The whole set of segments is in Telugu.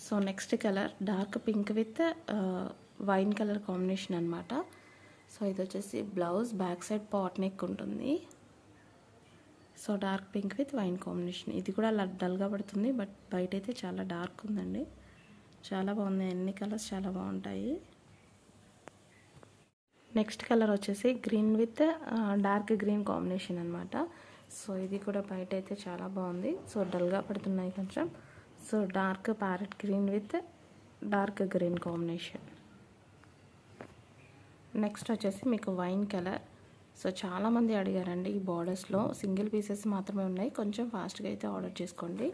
So next colour dark pink with wine colour combination అనమాట. సో ఇది వచ్చేసి blouse, back side pot neck ఉంటుంది. So dark pink with wine combination. ఇది కూడా డల్గా పడుతుంది, బట్ బయట అయితే చాలా డార్క్ ఉందండి. చాలా బాగుంది, అన్ని కలర్స్ చాలా బాగుంటాయి. నెక్స్ట్ కలర్ వచ్చేసి green with dark green combination అనమాట. సో ఇది కూడా బయట అయితే చాలా బాగుంది. సో డల్గా పడుతున్నాయి కొంచెం. So dark parrot green with dark green combination. Next వచ్చేసి మీకు వైన్ కలర్. సో చాలామంది అడిగారండి ఈ బార్డర్స్లో. సింగిల్ పీసెస్ మాత్రమే ఉన్నాయి, కొంచెం ఫాస్ట్గా అయితే ఆర్డర్ చేసుకోండి.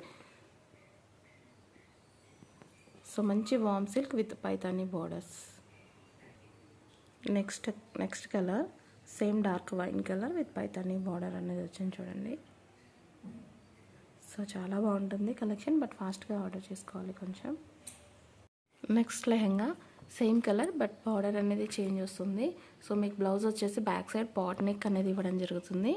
సో మంచి warm silk with Paithani borders. Next colour same dark wine colour with Paithani border అనేది వచ్చింది చూడండి. సో చాలా బాగుంటుంది కలెక్షన్, బట్ ఫాస్ట్గా ఆర్డర్ చేసుకోవాలి కొంచెం. Next lehenga same colour, but border అనేది చేంజ్ వస్తుంది. సో మీకు బ్లౌజ్ వచ్చేసి బ్యాక్ సైడ్ పాట్ నెక్ అనేది ఇవ్వడం జరుగుతుంది.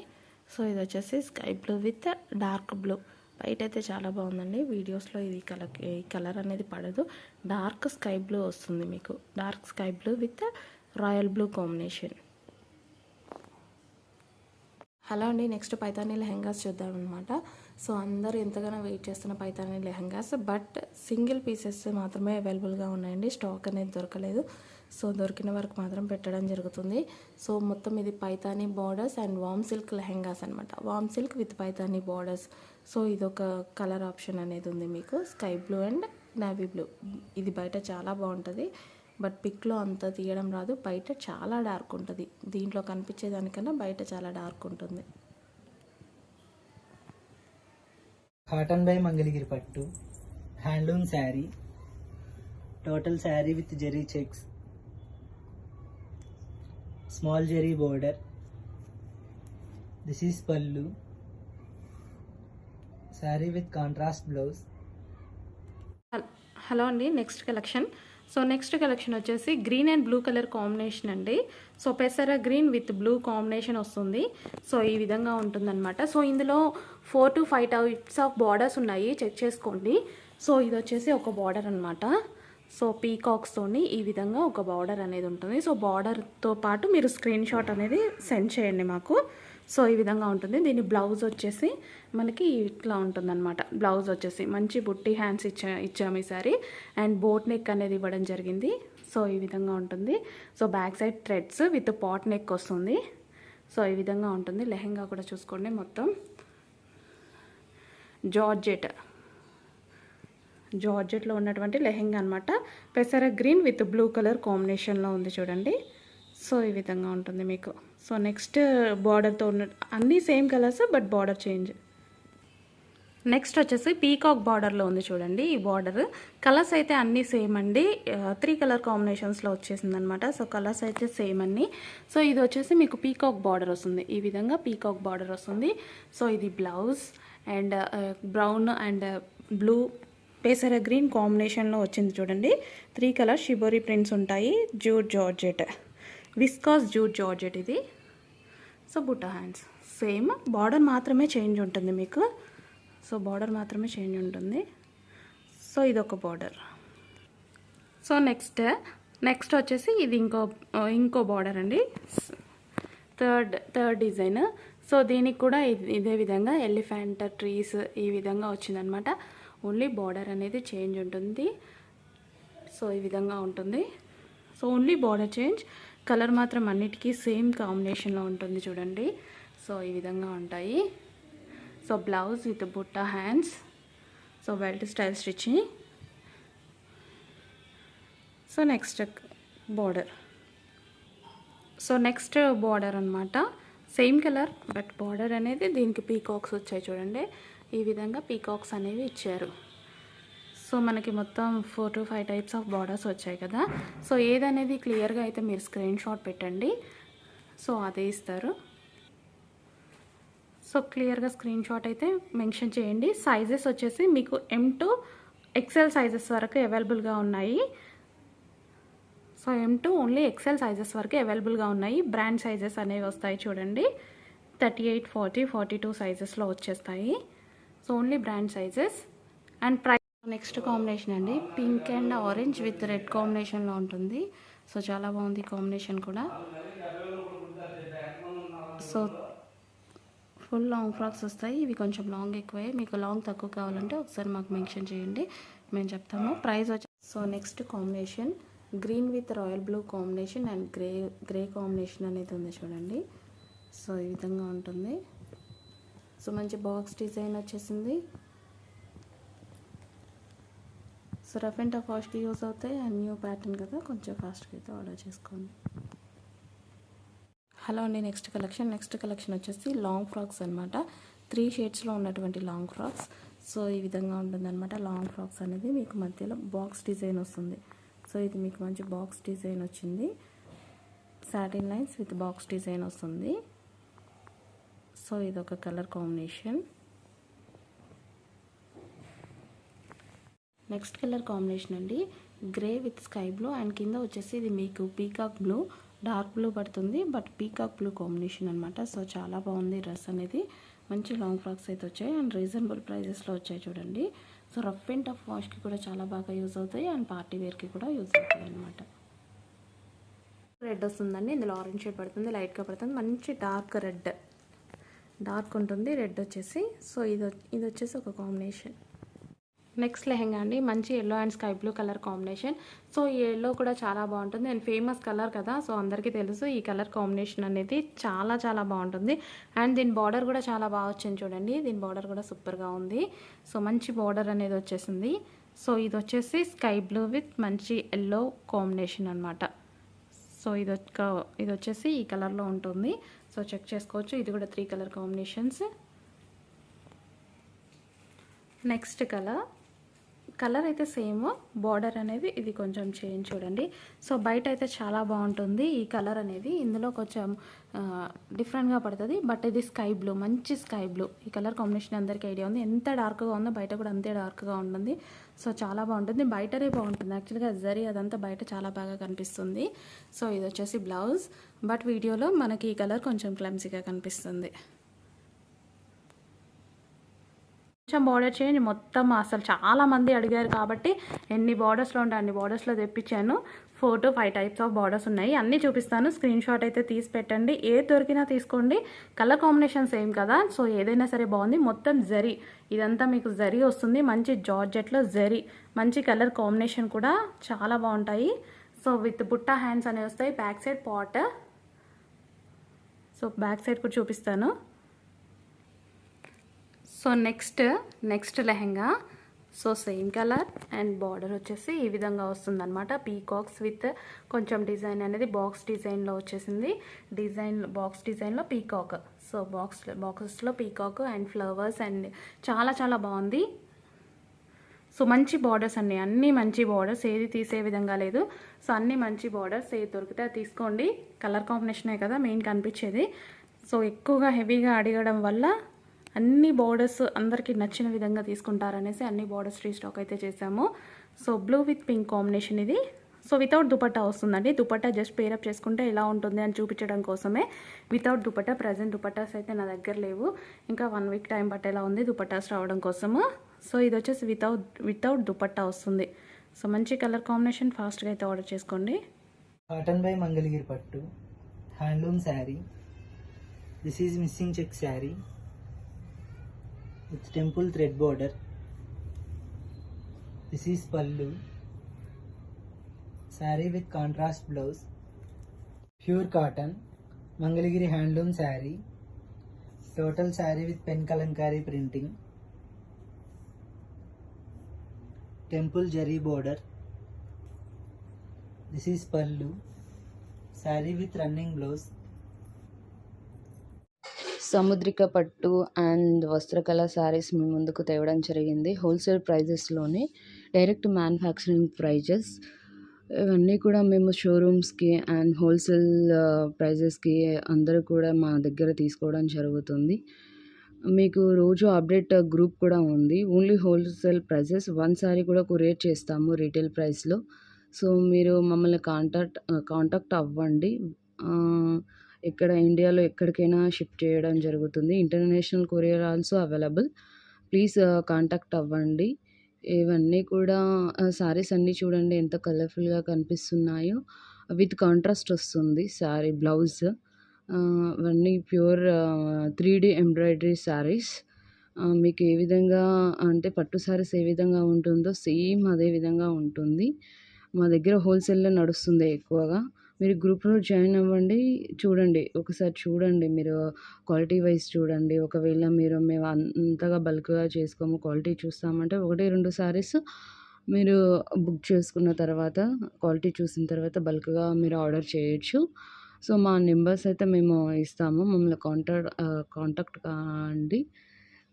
సో ఇది వచ్చేసి sky blue with dark blue. బయట అయితే చాలా బాగుందండి, వీడియోస్లో ఇది ఈ కలర్ అనేది పడదు. డార్క్ స్కై బ్లూ వస్తుంది మీకు. Dark sky blue with royal blue combination. Hello అండి, నెక్స్ట్ పైతానీ లెహంగాస్ చూద్దాం అనమాట. సో అందరూ ఎంతగానో వెయిట్ చేస్తున్న Paithani lehengas, but single pieces మాత్రమే అవైలబుల్గా ఉన్నాయండి. స్టాక్ అనేది దొరకలేదు. సో దొరికిన వరకు మాత్రం పెట్టడం జరుగుతుంది. సో మొత్తం ఇది Paithani borders and warm silk lehengas అనమాట. Warm silk with Paithani borders. So ఇదొక కలర్ ఆప్షన్ అనేది ఉంది మీకు, sky blue and navy blue. ఇది బయట చాలా బాగుంటుంది, బట్ పిక్లో అంత తీయడం రాదు. బయట చాలా డార్క్ ఉంటుంది, దీంట్లో కనిపించేదానికన్నా బయట చాలా డార్క్ ఉంటుంది. కాటన్ బై మంగళగిరి పట్టు handloom sari. Total sari with zari checks, small zari border. This is pallu. Sari with contrast blouse. Hello అండి, next collection. So next collection వచ్చేసి green and blue colour combination అండి. సో పెసర గ్రీన్ విత్ బ్లూ కాంబినేషన్ వస్తుంది. సో ఈ విధంగా ఉంటుందన్నమాట. సో ఇందులో 4 to 5 టైప్స్ ఆఫ్ బార్డర్స్ ఉన్నాయి, చెక్ చేసుకోండి. సో ఇది వచ్చేసి ఒక బార్డర్ అనమాట. సో పీకాక్స్తోని ఈ విధంగా ఒక బార్డర్ అనేది ఉంటుంది. సో బార్డర్తో పాటు మీరు స్క్రీన్ షాట్ అనేది సెండ్ చేయండి మాకు. సో ఈ విధంగా ఉంటుంది. దీని బ్లౌజ్ వచ్చేసి మనకి ఇట్లా ఉంటుందన్నమాట. బ్లౌజ్ వచ్చేసి మంచి బుట్టి హ్యాండ్స్ ఇచ్చాము ఈసారి, అండ్ బోట్ నెక్ అనేది ఇవ్వడం జరిగింది. సో ఈ విధంగా ఉంటుంది. So back side threads with pot neck వస్తుంది. సో ఈ విధంగా ఉంటుంది. లెహంగా కూడా చూసుకోండి, మొత్తం జార్జెట్లో ఉన్నటువంటి లెహంగా అనమాట. పెసర గ్రీన్ విత్ బ్లూ కలర్ కాంబినేషన్లో ఉంది చూడండి. సో ఈ విధంగా ఉంటుంది మీకు. సో నెక్స్ట్ బార్డర్తో ఉన్న అన్నీ same colours, but border change. Next వచ్చేసి పీకాక్ బార్డర్లో ఉంది చూడండి. ఈ బార్డర్ కలర్స్ అయితే అన్నీ సేమ్ అండి, 3 కలర్ కాంబినేషన్స్లో వచ్చేసింది అనమాట. సో కలర్స్ అయితే సేమ్ అన్నీ. సో ఇది వచ్చేసి మీకు పీకాక్ బార్డర్ వస్తుంది, ఈ విధంగా పీకాక్ బార్డర్ వస్తుంది. సో ఇది blouse and brown and blue పేసర గ్రీన్ కాంబినేషన్లో వచ్చింది చూడండి. 3 కలర్ షిబోరి ప్రింట్స్ ఉంటాయి. Jute georgette, viscose jute georgette ఇది. సో బుట్ట హ్యాండ్స్ సేమ్, బార్డర్ మాత్రమే చేంజ్ ఉంటుంది మీకు. సో బార్డర్ మాత్రమే చేంజ్ ఉంటుంది. సో ఇదొక బార్డర్. సో నెక్స్ట్ వచ్చేసి ఇది ఇంకో బార్డర్ అండి, థర్డ్ డిజైన్. సో దీనికి కూడా ఇదే విధంగా ఎలిఫెంట్ ట్రీస్ ఈ విధంగా వచ్చిందనమాట. ఓన్లీ బార్డర్ అనేది చేంజ్ ఉంటుంది. సో ఈ విధంగా ఉంటుంది. So only border change, colour మాత్రం అన్నిటికీ సేమ్ కాంబినేషన్లో ఉంటుంది చూడండి. సో ఈ విధంగా ఉంటాయి. సో బ్లౌజ్ విత్ బుట్ట hands. So belt style stitching. So next border. So next border అనమాట, సేమ్ కలర్, బట్ బార్డర్ అనేది దీనికి పీకాక్స్ వచ్చాయి చూడండి. ఈ విధంగా పీకాక్స్ అనేవి ఇచ్చారు. సో మనకి మొత్తం 4 to 5 టైప్స్ ఆఫ్ బార్డర్స్ వచ్చాయి కదా. సో ఏదనేది క్లియర్గా అయితే మీరు స్క్రీన్ షాట్ పెట్టండి. సో అదే ఇస్తారు. సో క్లియర్గా స్క్రీన్ షాట్ అయితే మెన్షన్ చేయండి. సైజెస్ వచ్చేసి మీకు M to XL సైజెస్ వరకు అవైలబుల్గా ఉన్నాయి. So M to only XL sizes వరకు అవైలబుల్గా ఉన్నాయి. బ్రాండ్ సైజెస్ అనేవి వస్తాయి చూడండి. 38, 40, 42 సైజెస్లో వచ్చేస్తాయి. So only brand sizes. And next combination అండి, pink and orange with red కాంబినేషన్లో ఉంటుంది. సో చాలా బాగుంది కాంబినేషన్ కూడా. సో ఫుల్ లాంగ్ ఫ్రాక్స్ వస్తాయి. ఇవి కొంచెం లాంగ్ ఎక్కువే. మీకు లాంగ్ తక్కువ కావాలంటే ఒకసారి మాకు మెన్షన్ చేయండి, మేము చెప్తాము. ప్రైస్ వచ్చి so next combination green with royal blue combination and grey combination అనేది ఉంది చూడండి. సో ఈ విధంగా ఉంటుంది. సో మంచి బాక్స్ డిజైన్ వచ్చేసింది. సో రఫ్ అండ్ టఫ్ వాష్కి యూస్ అవుతాయి అండ్ న్యూ ప్యాటర్న్ కదా, కొంచెం ఫాస్ట్గా అయితే ఆర్డర్ చేసుకోండి. హలో అండి, నెక్స్ట్ కలెక్షన్ వచ్చేసి లాంగ్ ఫ్రాక్స్ అనమాట. 3 షేడ్స్లో ఉన్నటువంటి లాంగ్ ఫ్రాక్స్. సో ఈ విధంగా ఉంటుందన్నమాట. లాంగ్ ఫ్రాక్స్ అనేది మీకు మధ్యలో బాక్స్ డిజైన్ వస్తుంది. సో ఇది మీకు మంచి బాక్స్ డిజైన్ వచ్చింది. Satin lines with box design వస్తుంది. సో ఇది ఒక colour combination. Next colour combination అండి, grey with sky blue and కింద వచ్చేసి ఇది మీకు పీకాక్ బ్లూ, డార్క్ బ్లూ పడుతుంది బట్ పీకాక్ బ్లూ కాంబినేషన్ అనమాట. సో చాలా బాగుంది డ్రెస్ అనేది. మంచి లాంగ్ ఫ్రాక్స్ అయితే వచ్చాయి అండ్ రీజనబుల్ ప్రైజెస్లో వచ్చాయి చూడండి. సో రఫ్ అండ్ టఫ్ వాష్కి కూడా చాలా బాగా యూజ్ అవుతాయి అండ్ పార్టీ వేర్కి కూడా యూజ్ అవుతాయి అనమాట. రెడ్ వస్తుందండి, ఇందులో ఆరెంజ్ షేడ్ పడుతుంది, లైట్గా పడుతుంది. మంచి డార్క్ ఉంటుంది రెడ్ వచ్చేసి. సో ఇది వచ్చేసి ఒక కాంబినేషన్. నెక్స్ట్ లెహెంగా అండి, మంచి yellow and sky blue colour combination. So ఈ ఎల్లో కూడా చాలా బాగుంటుంది అండ్ ఫేమస్ కలర్ కదా, సో అందరికీ తెలుసు ఈ కలర్ కాంబినేషన్ అనేది చాలా చాలా బాగుంటుంది. అండ్ దీని బార్డర్ కూడా చాలా బాగా వచ్చింది చూడండి. దీని బార్డర్ కూడా సూపర్గా ఉంది. సో మంచి బార్డర్ అనేది వచ్చేసింది. సో ఇది వచ్చేసి స్కై బ్లూ విత్ మంచి ఎల్లో కాంబినేషన్ అనమాట. సో ఇది వచ్చేసి ఈ కలర్లో ఉంటుంది. సో చెక్ చేసుకోవచ్చు. ఇది కూడా 3 కలర్ కాంబినేషన్స్. నెక్స్ట్ కలర్ అయితే సేమ్, బార్డర్ అనేది ఇది కొంచెం చేంజ్ చూడండి. సో బయట అయితే చాలా బాగుంటుంది ఈ కలర్ అనేది. ఇందులో కొంచెం డిఫరెంట్గా పడుతుంది బట్ ఇది స్కై బ్లూ, మంచి స్కై బ్లూ. ఈ కలర్ కాంబినేషన్ అందరికీ ఐడియా ఉంది. ఎంత డార్క్గా ఉందో బయట కూడా అంతే డార్క్గా ఉంటుంది. సో చాలా బాగుంటుంది. బయటనే బాగుంటుంది యాక్చువల్గా, జరీ అదంతా బయట చాలా బాగా కనిపిస్తుంది. సో ఇది వచ్చేసి బ్లౌజ్, బట్ వీడియోలో మనకి ఈ కలర్ కొంచెం క్లమ్సీగా కనిపిస్తుంది. కొంచెం బార్డర్ చేంజ్ మొత్తం అసలు చాలామంది అడిగారు కాబట్టి ఎన్ని బార్డర్స్లో ఉంటే అన్ని బార్డర్స్లో తెప్పించాను. 4 to 5 టైప్స్ ఆఫ్ బార్డర్స్ ఉన్నాయి. అన్నీ చూపిస్తాను, స్క్రీన్ షాట్ అయితే తీసి పెట్టండి. ఏది దొరికినా తీసుకోండి. కలర్ కాంబినేషన్ సేమ్ కదా, సో ఏదైనా సరే బాగుంది. మొత్తం జరీ, ఇదంతా మీకు జరీ వస్తుంది. మంచి జార్జెట్లో జరీ, మంచి కలర్ కాంబినేషన్ కూడా చాలా బాగుంటాయి. సో విత్ బుట్టా హ్యాండ్స్ అనేవి వస్తాయి. Back side part, so back side కూడా చూపిస్తాను. So next lehenga. So same colour and border వచ్చేసి ఈ విధంగా వస్తుందన్నమాట. పీకాక్స్ విత్ కొంచెం డిజైన్ అనేది బాక్స్ డిజైన్లో వచ్చేసింది. బాక్స్ డిజైన్లో పీకాక్. సో బాక్సెస్లో పీకాక్ అండ్ ఫ్లవర్స్ అండ్ చాలా చాలా బాగుంది. సో మంచి బార్డర్స్ అన్నీ మంచి బార్డర్స్, ఏది తీసే విధంగా లేదు. సో అన్నీ మంచి బార్డర్స్, ఏది దొరికితే అది తీసుకోండి. కలర్ కాంబినేషనే కదా మెయిన్ కనిపించేది. సో ఎక్కువగా హెవీగా అడగడం వల్ల అన్ని బార్డర్స్ అందరికీ నచ్చిన విధంగా తీసుకుంటారనేసి అన్ని బార్డర్స్ రీస్టాక్ అయితే చేసాము. So blue with pink combination ఇది. సో వితౌట్ దుపట్టా వస్తుందండి. దుపట్టా జస్ట్ పేరప్ చేసుకుంటే ఎలా ఉంటుంది అని చూపించడం కోసమే వితౌట్ దుపట్టా. ప్రజెంట్ దుపట్టాస్ అయితే నా దగ్గర లేవు, ఇంకా 1 వీక్ టైం పట్టేలా ఉంది దుపట్టాస్ రావడం కోసము. సో ఇది వచ్చేసి వితౌట్ దుపట్టా వస్తుంది. సో మంచి కలర్ కాంబినేషన్, ఫాస్ట్గా అయితే ఆర్డర్ చేసుకోండి. కాటన్ బై మంగళగిరి పట్టు, handloom sari. This is missing check sari with temple thread border. This is pallu. Saree with contrast blouse. Pure cotton. Mangalagiri handloom saree. Total saree with pen kalankari printing. Temple jari border. This is pallu. Saree with running blouse. Samudrika పట్టు అండ్ వస్త్రకళ శారీస్ మీ ముందుకు తేవడం జరిగింది. హోల్సేల్ ప్రైజెస్లోనే, డైరెక్ట్ మ్యానుఫ్యాక్చరింగ్ ప్రైజెస్. ఇవన్నీ కూడా మేము షోరూమ్స్కి అండ్ హోల్సేల్ ప్రైజెస్కి అందరూ కూడా మా దగ్గర తీసుకోవడం జరుగుతుంది. మీకు రోజు అప్డేట్ గ్రూప్ కూడా ఉంది. Only wholesale prices. 1 సారీ కూడా కొరియర్ చేస్తాము రీటైల్ ప్రైస్లో. సో మీరు మమ్మల్ని కాంటాక్ట్ అవ్వండి. ఇక్కడ ఇండియాలో ఎక్కడికైనా షిప్ చేయడం జరుగుతుంది. International courier also available. Please contact అవ్వండి. ఇవన్నీ కూడా శారీస్ అన్నీ చూడండి ఎంత కలర్‌ఫుల్‌గా కనిపిస్తున్నాయో. విత్ కాంట్రాస్ట్ వస్తుంది శారీ బ్లౌజ్. ఇవన్నీ ప్యూర్ 3D ఎంబ్రాయిడరీ శారీస్. మీకు ఏ విధంగా అంటే పట్టు శారీస్ ఏ విధంగా ఉంటుందో సేమ్ అదే విధంగా ఉంటుంది. మా దగ్గర హోల్‌సేల్‌లో నడుస్తుంది ఎక్కువగా. మీరు గ్రూప్‌లో జాయిన్ అవ్వండి. చూడండి. ఒకసారి చూడండి. మీరు క్వాలిటీ వైస్ చూడండి. ఒకవేళ మేము అంతగా బల్క్‌గా చేసుకోము. క్వాలిటీ చూస్తామంటే 1, 2 శారీస్ మీరు బుక్ చేసుకున్న తర్వాత క్వాలిటీ చూసిన తర్వాత బల్క్‌గా మీరు ఆర్డర్ చేయొచ్చు. సో, మా నంబర్స్ అయితే మేము ఇస్తాము. మమ్మల్ని కాంటాక్ట్ కాండి.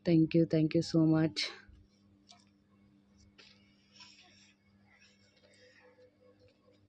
Thank you. Thank you so much.